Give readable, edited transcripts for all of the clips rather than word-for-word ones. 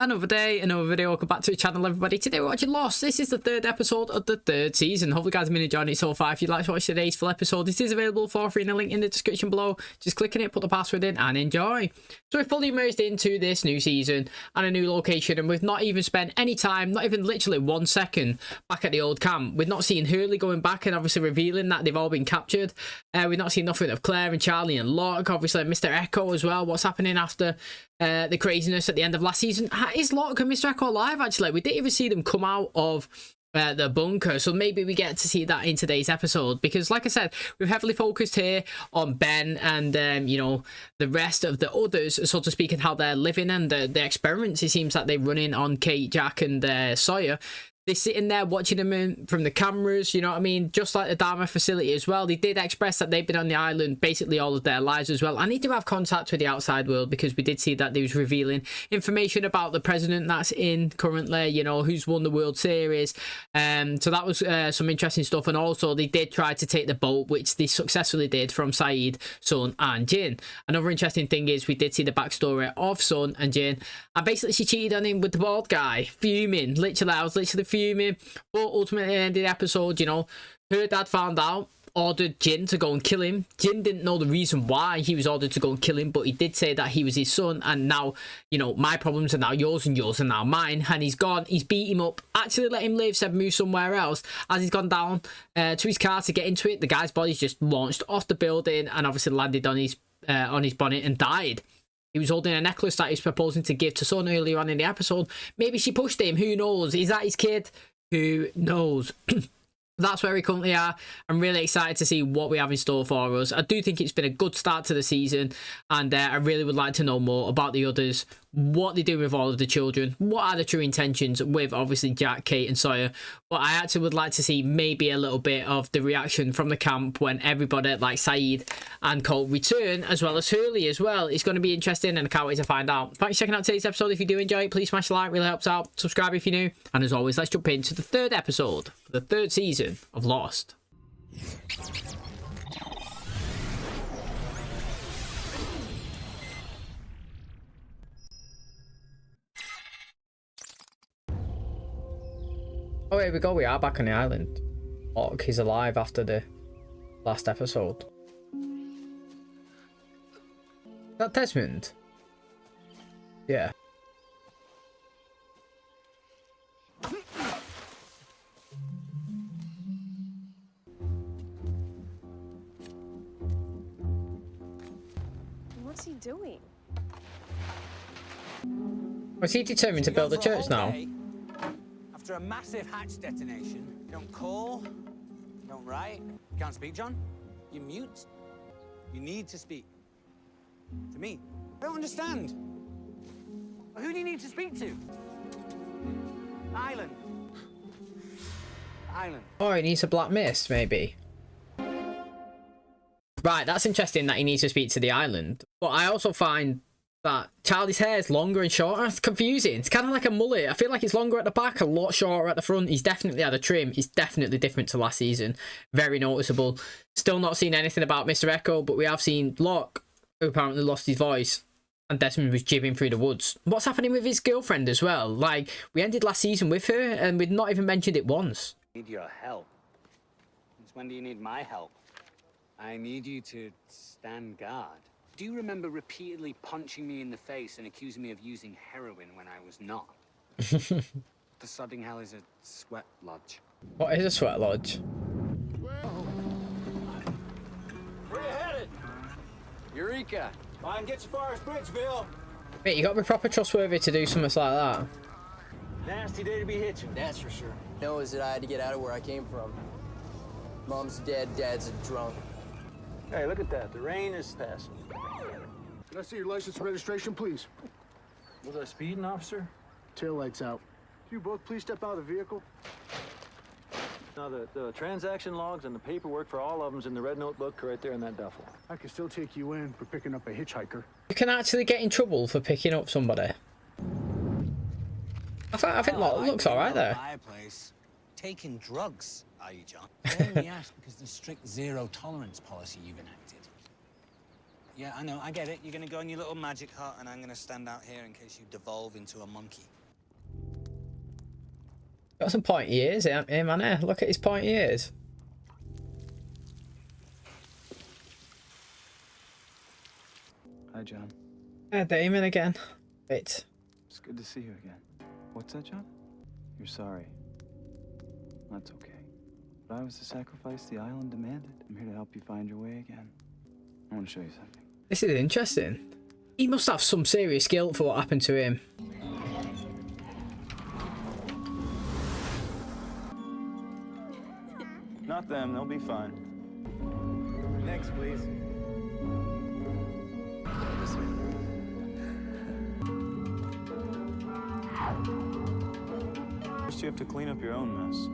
Another day, another video. Welcome back to the channel, everybody. Today we're watching Lost. This is the third episode of the third season. Hopefully you guys have been enjoying it so far. If you'd like to watch today's full episode, it is available for free in the link in the description below. Just click on it, put the password in and enjoy. So we're fully immersed into this new season and a new location, and we've not even spent any time, not even literally 1 second back at the old camp. We've not seen Hurley going back and obviously revealing that they've all been captured. We've not seen nothing of Claire and Charlie and Locke, obviously Mr. Echo as well. What's happening after the craziness at the end of last season? Is Locke and Mr. Echo alive? Actually, we didn't even see them come out of the bunker, so maybe we get to see that in today's episode, because like I said, we've heavily focused here on Ben and you know, the rest of the others, so to speak, and how they're living and the experiments it seems that they're running on Kate, Jack and Sawyer. They're sitting there watching them from the cameras, you know what I mean? Just like the Dharma facility as well. They did express that they've been on the island basically all of their lives as well. I need to have contact with the outside world, because we did see that they was revealing information about the president that's in currently, you know, who's won the World Series. So that was some interesting stuff. And also they did try to take the boat, which they successfully did, from Sayid, Sun and Jin. Another interesting thing is we did see the backstory of Sun and Jin. And basically she cheated on him with the bald guy. Fuming. Literally, I was literally fuming. But ultimately, at the end of the episode, you know, her dad found out, ordered Jin to go and kill him. Jin didn't know the reason why he was ordered to go and kill him, but he did say that he was his son, and now, you know, my problems are now yours and yours are now mine. And he's gone, he's beat him up, actually let him live, said move somewhere else. As he's gone down to his car to get into it, the guy's body's just launched off the building and obviously landed on his bonnet and died. He was holding a necklace that he's proposing to give to Sun earlier on in the episode. Maybe she pushed him. Who knows? Is that his kid? Who knows? That's where we currently are. I'm really excited to see what we have in store for us. I do think it's been a good start to the season, and I really would like to know more about the others, what they do with all of the children, what are the true intentions with obviously Jack, Kate and Sawyer. But I actually would like to see maybe a little bit of the reaction from the camp when everybody like Sayid and Colt return, as well as Hurley as well. It's going to be interesting and I can't wait to find out. Thanks for checking out today's episode. If you do enjoy it, please smash the like, really helps out. Subscribe if you're new, and as always, let's jump into the third episode for the third season of Lost. Oh, here we go. We are back on the island. Locke, he's alive after the last episode. Is that Desmond? Yeah. What's he doing? Was he determined to build a church now? After a massive hatch detonation, you don't call, you don't write, you can't speak, John. You're mute. You need to speak. To me. I don't understand. Well, who do you need to speak to? Island. Island. Oh, he needs a black mist, maybe. Right, that's interesting that he needs to speak to the island. But I also find that Charlie's hair is longer and shorter. It's confusing. It's kind of like a mullet. I feel like it's longer at the back, a lot shorter at the front. He's definitely had a trim. He's definitely different to last season. Very noticeable. Still not seen anything about Mr. Echo, but we have seen Locke, who apparently lost his voice, and Desmond was jibbing through the woods. What's happening with his girlfriend as well? Like, we ended last season with her, and we'd not even mentioned it once. I need your help. Since when do you need my help? I need you to stand guard. Do you remember repeatedly punching me in the face and accusing me of using heroin when I was not? The sodding hell is a sweat lodge. What is a sweat lodge? Where you headed? Eureka! Fine, get you far as Bridgeville. Mate, you got to be proper trustworthy to do something like that. Nasty day to be hitching. That's for sure. No, is that I had to get out of where I came from. Mom's dead, Dad's a drunk. Hey, look at that. The rain is passing. Can I see your license and registration, please? Was I speeding, officer? Tail lights out. You both please step out of the vehicle. Now, the transaction logs and the paperwork for all of them's in the red notebook right there in that duffel. I can still take you in for picking up a hitchhiker. You can actually get in trouble for picking up somebody. I think looks alright there. Fireplace. Taking drugs, are you, John? I only asked because of the strict zero tolerance policy you've enacted. Yeah, I know, I get it. You're gonna go in your little magic hut, and I'm gonna stand out here in case you devolve into a monkey. Got some pointy ears, eh, man? Look at his pointy ears. Hi, John. Damon again. Wait. It's good to see you again. What's that, John? You're sorry. That's okay. But I was the sacrifice the island demanded. I'm here to help you find your way again. I want to show you something. This is interesting. He must have some serious guilt for what happened to him. Not them, they'll be fine. Next, please. First, you have to clean up your own mess.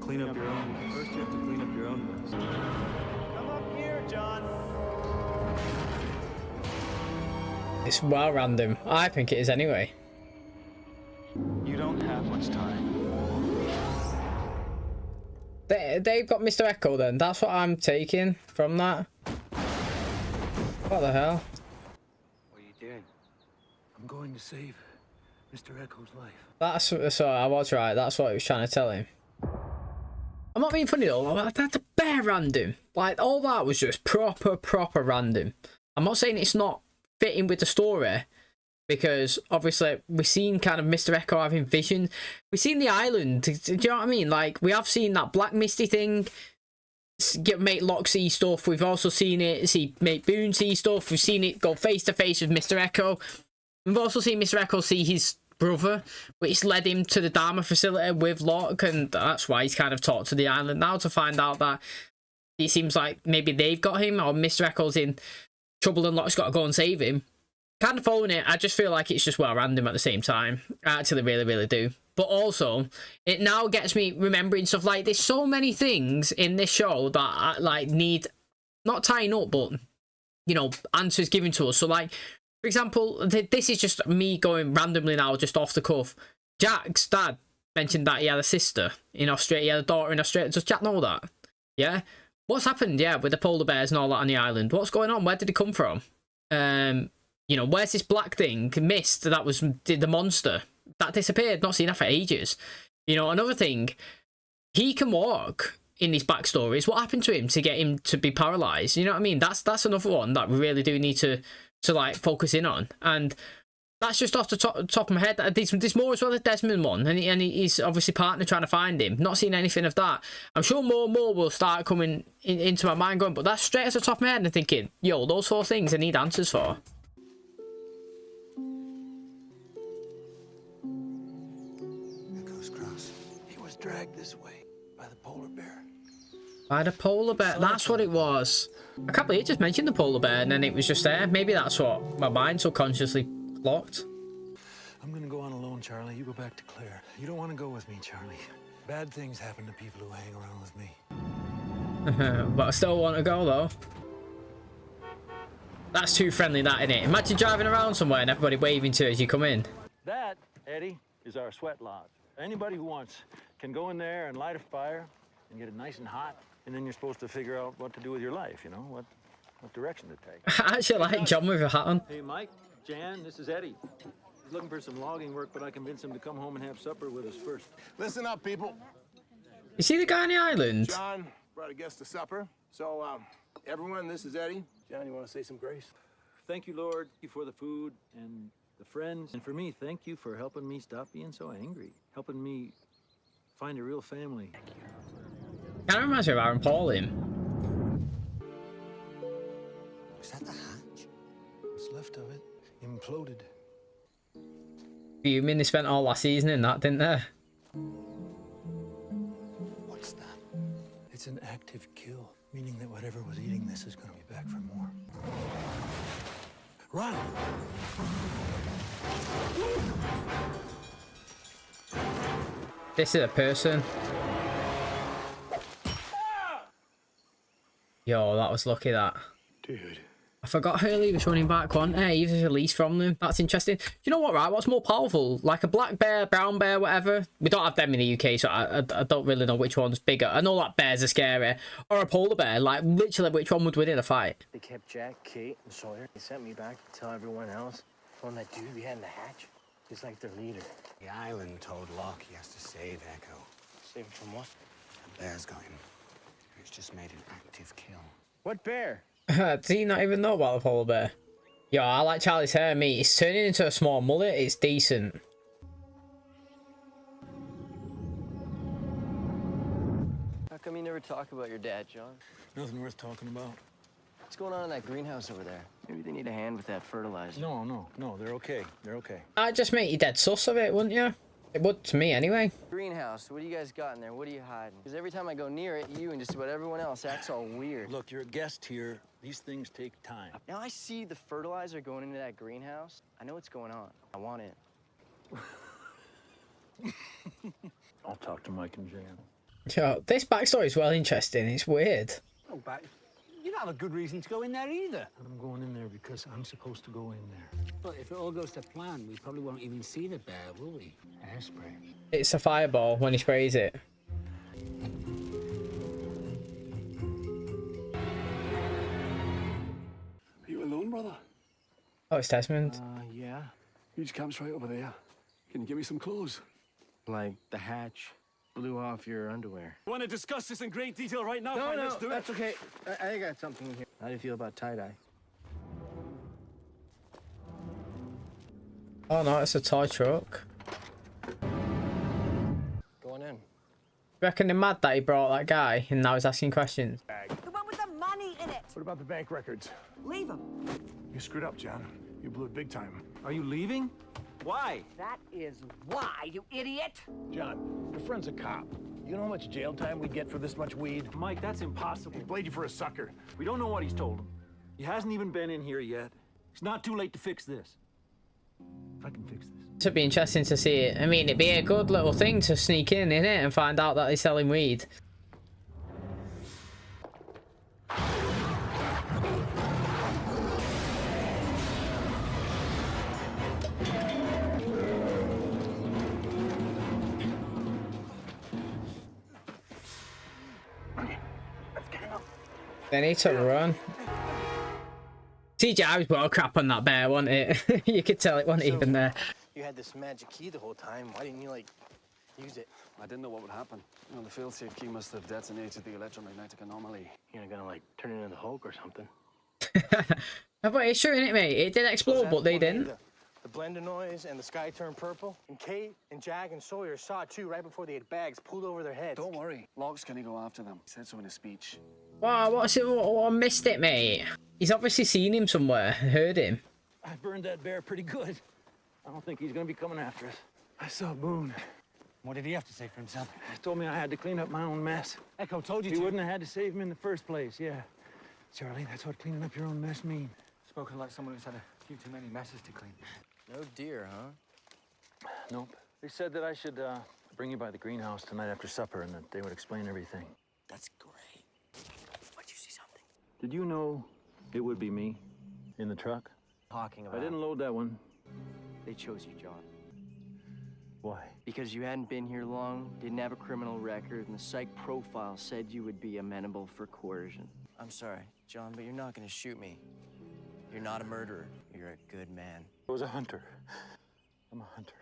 Clean up your own mess. First, you have to clean up your own mess. Come up here, John. It's well random. I think it is anyway. You don't have much time. They've got Mr. Echo then. That's what I'm taking from that. What the hell? What are you doing? I'm going to save Mr. Echo's life. That's so I was right. That's what he was trying to tell him. I'm not being funny though. That's a bare random. Like all that was just proper random. I'm not saying it's not fitting with the story, because obviously we've seen kind of Mr. Echo having vision. We've seen the island. Do you know what I mean? Like we have seen that Black Misty thing. Make Locke see stuff. We've also seen it make Boone see stuff. We've seen it go face to face with Mr. Echo. We've also seen Mr. Echo see his brother, which led him to the Dharma facility with Locke, and that's why he's kind of talked to the island now to find out that it seems like maybe they've got him, or Mr. Echo's in trouble and Locke's got to go and save him. Kind of following it, I just feel like it's just well random at the same time. I actually really do. But also, it now gets me remembering stuff like there's so many things in this show that I, like need not tying up, but you know, answers given to us. So like, for example, this is just me going randomly now, just off the cuff. Jack's dad mentioned that he had a sister in Australia, he had a daughter in Australia. Does Jack know that? Yeah. What's happened? Yeah, with the polar bears and all that on the island. What's going on? Where did it come from? You know, where's this black thing, Mist, that was the monster that disappeared? Not seen that for ages. You know, another thing, he can walk in his backstories. What happened to him to get him to be paralyzed? You know what I mean? That's another one that we really do need to like focus in on. And that's just off the top of my head. There's more as well, as Desmond one, and he's obviously partner trying to find him. Not seeing anything of that. I'm sure more and more will start coming into my mind going, but that's straight at the top of my head and thinking, yo, those 4 things I need answers for. He was dragged this way by the polar bear. By the polar bear, that's what it was. I can't believe it just mentioned the polar bear and then it was just there. Maybe that's what my mind subconsciously locked. I'm gonna go on alone, Charlie. You go back to Claire. You don't want to go with me, Charlie. Bad things happen to people who hang around with me. But I still want to go though. That's too friendly, that, isn't it? Imagine driving around somewhere and everybody waving to you as you come in. That, Eddie, is our sweat lodge. Anybody who wants can go in there and light a fire and get it nice and hot, and then you're supposed to figure out what to do with your life, you know, what direction to take. I actually like John with a hat on. Hey, Mike, Jan, this is Eddie. He's looking for some logging work, but I convinced him to come home and have supper with us first. Listen up, people. You see the guy on the island? John brought a guest to supper. So, everyone, this is Eddie. John, you want to say some grace? Thank you, Lord, for the food and the friends. And for me, thank you for helping me stop being so angry. Helping me find a real family. Kind of reminds me of Aaron Paulin. Is that the hatch? What's left of it imploded. You mean they spent all last season in that, didn't they? What's that? It's an active kill, meaning that whatever was eating this is going to be back for more. Run! This is a person. Yo, that was lucky, that. Dude. I forgot Hurley was running back one. Hey, he was released from them. That's interesting. You know what, right? What's more powerful? Like a black bear, brown bear, whatever. We don't have them in the UK, so I don't really know which one's bigger. I know that bears are scary. Or a polar bear. Like, literally, which one would win in a fight? They kept Jack, Kate, and Sawyer. They sent me back to tell everyone else. On that dude behind the hatch, he's like their leader. The island told Locke he has to save Echo. Save him from what? The bear's got him. It's just made an active kill. What bear? Does he not even know about the polar bear? Yo, I like Charlie's hair, mate. It's turning into a small mullet. It's decent. How come you never talk about your dad, John? Nothing worth talking about. What's going on in that greenhouse over there? Maybe they need a hand with that fertilizer. No, they're okay. They're okay. I'd just make you dead sus of it, wouldn't you? It would to me, anyway. Greenhouse, what do you guys got in there? What are you hiding? Because every time I go near it, you and just about everyone else acts all weird. Look, you're a guest here. These things take time. Now I see the fertilizer going into that greenhouse. I know what's going on. I want it. I'll talk to Mike and Jan. Yo, this backstory is well interesting. It's weird. Oh, but you don't have a good reason to go in there either. I'm going in there because I'm supposed to go in there. But if it all goes to plan, we probably won't even see the bear, will we? Hairspray. It's a fireball when he sprays it. Are you alone, brother? Oh, it's Desmond. Yeah. Huge camp's right over there. Can you give me some clothes? Like the hatch blew off your underwear. You want to discuss this in great detail right now? No, Fine, no, let's do that's it. okay. I got something in here. How do you feel about tie-dye? Oh no, it's a toy truck. Going in. Reckon they're mad that he brought that guy and now he's asking questions. The one with the money in it. What about the bank records? Leave him. You screwed up, Jan. You blew it big time. Are you leaving? Why? That is why, you idiot. John, your friend's a cop. You know how much jail time we'd get for this much weed? Mike, that's impossible. He played you for a sucker. We don't know what he's told him. He hasn't even been in here yet. It's not too late to fix this. If I can fix this. It'd be interesting to see it. I mean, it'd be a good little thing to sneak in it, and find out that they're selling weed. They need to run. CGI was well crap on that bear, wasn't it? You could tell it wasn't even there. You had this magic key the whole time. Why didn't you, like, use it? I didn't know what would happen. You know, the failsafe key must have detonated the electromagnetic anomaly. You're not gonna, like, turn it into the Hulk or something. But it's true, isn't it, mate? It did explode, but they didn't. The blend of noise and the sky turned purple. And Kate and Jack and Sawyer saw it too right before they had bags pulled over their heads. Don't worry. Locke's gonna go after them. He said so in his speech. Wow, what's it? What, I missed it, mate. He's obviously seen him somewhere, heard him. I burned that bear pretty good. I don't think he's gonna be coming after us. I saw Boone. What did he have to say for himself? He told me I had to clean up my own mess. Echo told you He to. wouldn't have had to save him in the first place, yeah. Charlie, that's what cleaning up your own mess means. Spoken like someone who's had a few too many messes to clean. No deer, huh? Nope. They said that I should bring you by the greenhouse tonight after supper and that they would explain everything. That's great. Why'd you see something? Did you know it would be me in the truck? Talking about. I didn't load that one. They chose you, John. Why? Because you hadn't been here long, didn't have a criminal record, and the psych profile said you would be amenable for coercion. I'm sorry, John, but you're not gonna shoot me. You're not a murderer. You're a good man. I was a hunter. I'm a hunter.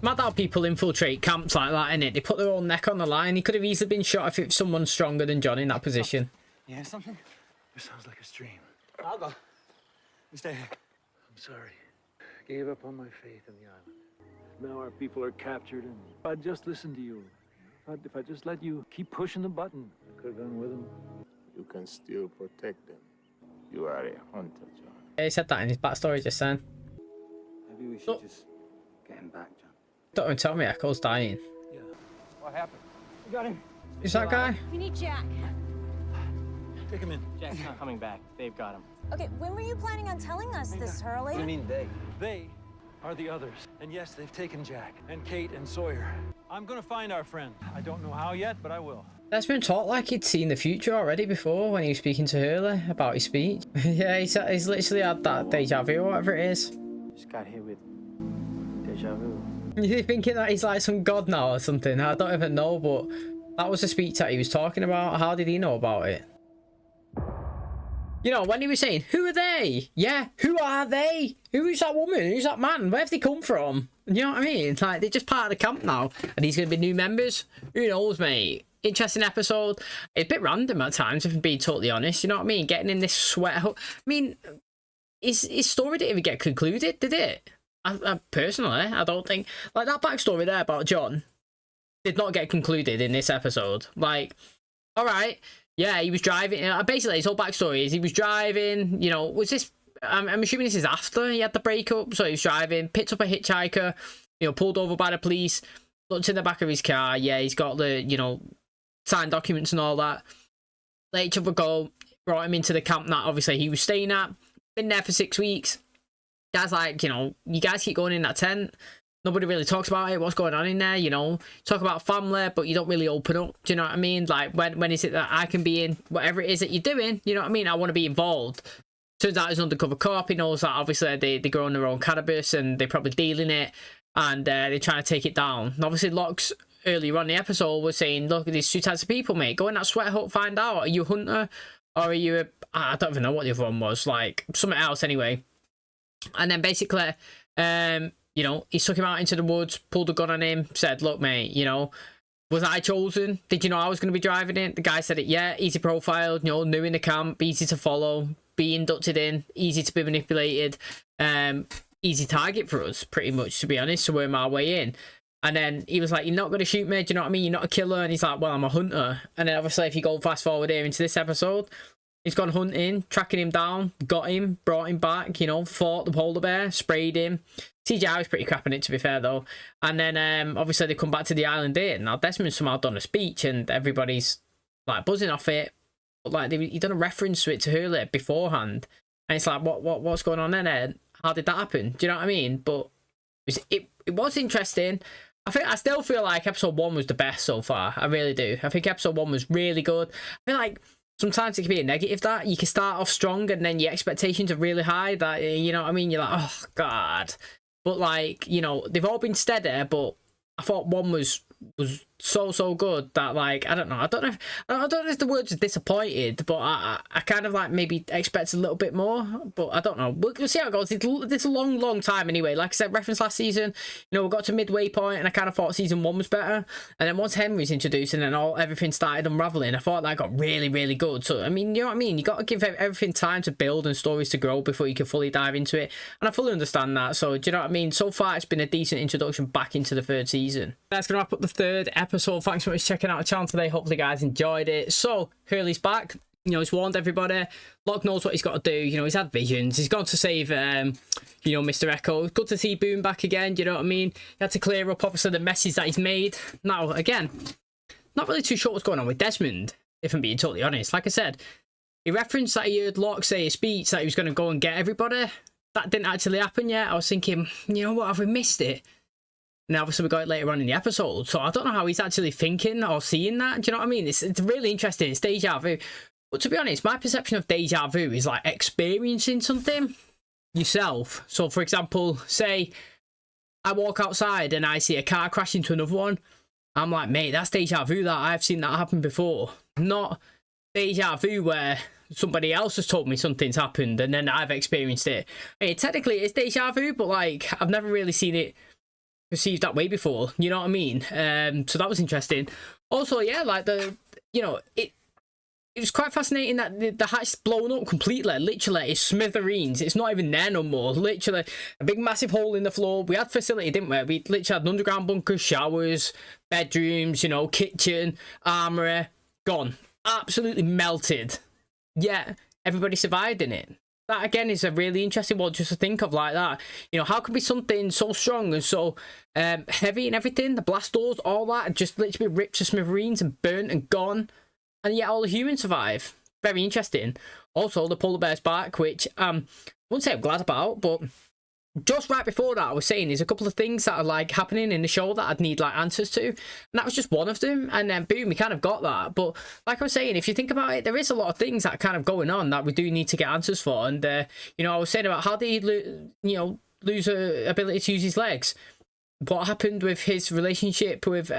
Mad how people infiltrate camps like that, innit? They put their own neck on the line. He could have easily been shot if it's someone stronger than John in that position. You hear something? It sounds like a stream. I'll go. You stay here. I'm sorry. Gave up on my faith in the island. Now our people are captured, and if I'd just listened to you, if I just let you keep pushing the button, I could have gone with them. You can still protect them. You are a hunter, John. Yeah, he said that in his backstory just then. Maybe we should just get him back, John. Don't even tell me Echo's dying. Yeah. What happened? You got him. Is that guy? We need Jack. Take him in. Jack's not coming back. They've got him. Okay, when were you planning on telling us this, Hurley? What do you mean they? They are the others. And yes, they've taken Jack and Kate and Sawyer. I'm gonna find our friend. I don't know how yet, but I will. Desmond talked like he'd seen the future already before when he was speaking to Hurley about his speech. Yeah, he's literally had that deja vu or whatever it is. Just got hit with deja vu. You're thinking that he's like some god now or something? I don't even know, but that was the speech that he was talking about. How did he know about it? You know, when he was saying, who are they? Yeah, who are they? Who's that woman? Who's that man? Where have they come from? You know what I mean? Like, they're just part of the camp now. And he's going to be new members? Who knows, mate? Interesting episode. It's a bit random at times, if I'm being totally honest. You know what I mean? Getting in this sweat. I mean, his story didn't even get concluded, did it? Personally, I don't think. Like, that backstory there about John did not get concluded in this episode. Like, alright. Yeah, he was driving. Basically, his whole backstory is he was driving. You know, was this? I'm assuming this is after he had the breakup. So he was driving, picked up a hitchhiker. You know, pulled over by the police. Looked in the back of his car. Yeah, he's got the signed documents and all that. Let each other go. Brought him into the camp that obviously he was staying at. Been there for 6 weeks. Guys, like, you guys keep going in that tent. Nobody really talks about it, what's going on in there, Talk about family, but you don't really open up, do you know what I mean? Like, when is it that I can be in whatever it is that you're doing, you know what I mean? I want to be involved. Turns out he's an undercover cop. He knows that, obviously, they grow their own cannabis, and they're probably dealing it, and they're trying to take it down. And obviously, Locke's, earlier on in the episode, was saying, look, there's two types of people, mate. Go in that sweat hut, find out. Are you a hunter, or are you I don't even know what the other one was, like, something else, anyway. And then, basically, he took him out into the woods, pulled a gun on him, said, look, mate, was I chosen? Did you know I was going to be driving it? The guy said it, yeah, easy profile, new in the camp, easy to follow, be inducted in, easy to be manipulated, easy target for us, pretty much, to be honest, to worm our way in. And then he was like, you're not going to shoot me, do you know what I mean? You're not a killer. And he's like, well, I'm a hunter. And then obviously, if you go fast forward here into this episode, he's gone hunting, tracking him down, got him, brought him back, fought the polar bear, sprayed him. CGI was pretty crap in it, to be fair, though. And then, obviously, they come back to the island here. Now, Desmond somehow done a speech, and everybody's, like, buzzing off it. But, like, he done a reference to it to Hurley beforehand. And it's like, what's going on there? How did that happen? Do you know what I mean? But it was interesting. I still feel like episode 1 was the best so far. I really do. I think episode 1 was really good. I feel like sometimes it can be a negative that you can start off strong and then your expectations are really high. That, you know what I mean? You're like, oh, God. But, like, they've all been steady, but I thought 1 was so good that, like, I don't know if the word's disappointed, but I kind of, like, maybe expected a little bit more, but I don't know. We'll see how it goes. It's a long time anyway. Like I said, reference last season, we got to midway point, and I kind of thought season 1 was better, and then once Henry's introduced and then everything started unraveling, I thought that got really good. So, I mean, you know what I mean? You got to give everything time to build and stories to grow before you can fully dive into it, and I fully understand that. So, do you know what I mean? So far, it's been a decent introduction back into the 3rd season. That's going to wrap up the 3rd episode. Thanks so much for checking out the channel today. Hopefully, you guys enjoyed it. So, Hurley's back. He's warned everybody. Locke knows what he's got to do. He's had visions. He's gone to save, Mr. Echo. It's good to see Boone back again. Do you know what I mean? He had to clear up, obviously, the messes that he's made. Now, again, not really too sure what's going on with Desmond, if I'm being totally honest. Like I said, he referenced that he heard Locke say a speech that he was going to go and get everybody. That didn't actually happen yet. I was thinking, you know what, have we missed it? And obviously we got it later on in the episode, so I don't know how he's actually thinking or seeing that. Do you know what I mean? It's really interesting. It's deja vu. But to be honest, my perception of deja vu is like experiencing something yourself. So, for example, say I walk outside and I see a car crash into another one. I'm like, mate, that's deja vu. That I've seen that happen before. Not deja vu where somebody else has told me something's happened and then I've experienced it. I mean, technically, it's deja vu, but like I've never really seen it perceived that way before, you know what I mean? So that was interesting. Also, yeah, like it was quite fascinating that the hatch's blown up completely. Literally, it's smithereens. It's not even there no more. Literally, a big massive hole in the floor. We had facility, didn't we? We literally had an underground bunker, showers, bedrooms, kitchen, armory, gone. Absolutely melted. Yeah, everybody survived in it. That, again, is a really interesting one just to think of like that. How can be something so strong and so heavy and everything, the blast doors, all that, just literally ripped to smithereens and burnt and gone, and yet all the humans survive. Very interesting. Also, the polar bear's back, which I wouldn't say I'm glad about, but just right before that, I was saying there's a couple of things that are like happening in the show that I'd need like answers to, and that was just one of them. And then boom, we kind of got that. But like I was saying, if you think about it, there is a lot of things that are kind of going on that we do need to get answers for. And you know, I was saying about how did he lose ability to use his legs? What happened with his relationship with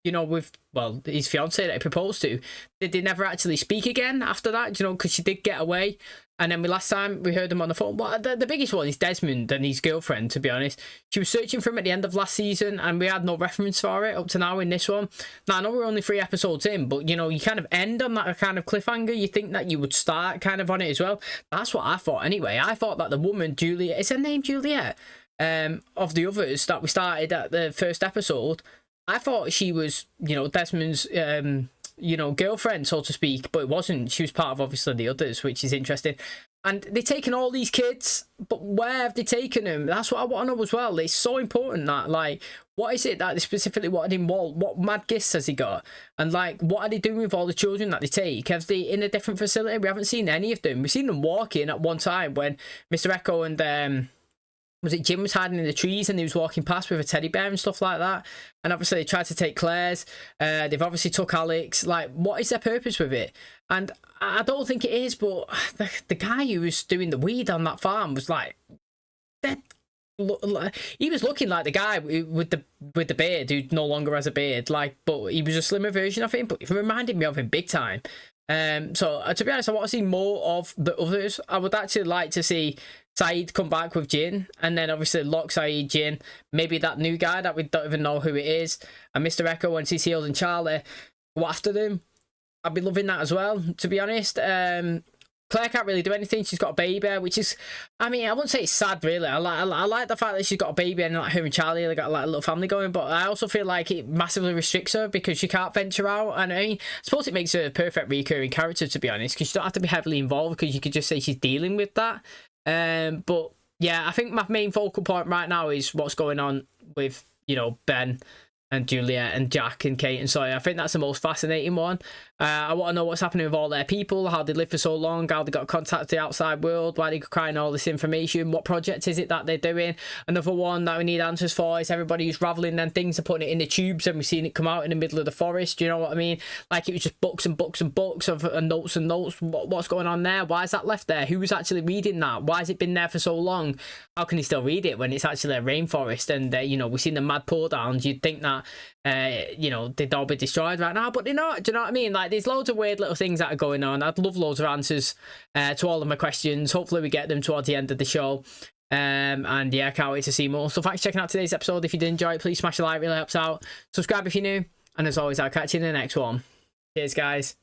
you know, with, well, his fiance that he proposed to? Did they never actually speak again after that? You know, because she did get away. And then last time we heard him on the phone, well, the biggest one is Desmond and his girlfriend, to be honest. She was searching for him at the end of last season, and we had no reference for it up to now in this one. Now, I know we're only 3 episodes in, but, you know, you kind of end on that kind of cliffhanger. You think that you would start kind of on it as well. That's what I thought anyway. I thought that the woman, Juliet, is her name Juliet? Of the others that we started at the first episode, I thought she was, you know, Desmond's, you know, girlfriend, so to speak, but it wasn't. She was part of, obviously, the others, which is interesting. And they've taken all these kids, but where have they taken them? That's what I want to know as well. It's so important that, like, what is it that they specifically wanted him Walt? What mad gifts has he got? And, like, what are they doing with all the children that they take? Have they in a different facility? We haven't seen any of them. We've seen them walking at one time when Mr. Echo and was it Jim was hiding in the trees and he was walking past with a teddy bear and stuff like that. And obviously they tried to take Claire's. They've obviously took Alex. Like, what is their purpose with it? And I don't think it is, but the guy who was doing the weed on that farm was like, he was looking like the guy with the beard who no longer has a beard. Like, but he was a slimmer version of him, but it reminded me of him big time. So to be honest, I want to see more of the others. I would actually like to see Saeed come back with Jin, and then obviously Locke, Saeed, Jin, maybe that new guy that we don't even know who it is, and Mr. Echo and Cecile and Charlie go after them. I'd be loving that as well, to be honest. Claire can't really do anything. She's got a baby, which is, I mean, I wouldn't say it's sad, really. I like the fact that she's got a baby and like her and Charlie, they got like a little family going, but I also feel like it massively restricts her because she can't venture out. And I mean, I suppose it makes her a perfect recurring character, to be honest, because you don't have to be heavily involved because you could just say she's dealing with that. But yeah, I think my main focal point right now is what's going on with, you know, Ben and Juliet and Jack and Kate and Sawyer. I think that's the most fascinating one. I want to know what's happening with all their people, how they lived for so long, how they got contact with the outside world, why they could cry all this information, what project is it that they're doing. Another one that we need answers for is everybody who's ravelling them things and putting it in the tubes, and we've seen it come out in the middle of the forest. Do you know what I mean? Like, it was just books and books and books of notes and notes. What's going on there? Why is that left there? Who was actually reading that? Why has it been there for so long? How can he still read it when it's actually a rainforest? And you know, we've seen the mad pour downs. You'd think that you know, they'd all be destroyed right now, but they're not. Do you know what I mean? Like, there's loads of weird little things that are going on. I'd love loads of answers to all of my questions. Hopefully we get them towards the end of the show. And yeah, I can't wait to see more. So thanks for checking out today's episode. If you did enjoy it, please smash a like, really helps out. Subscribe if you're new, and as always, I'll catch you in the next one. Cheers, guys.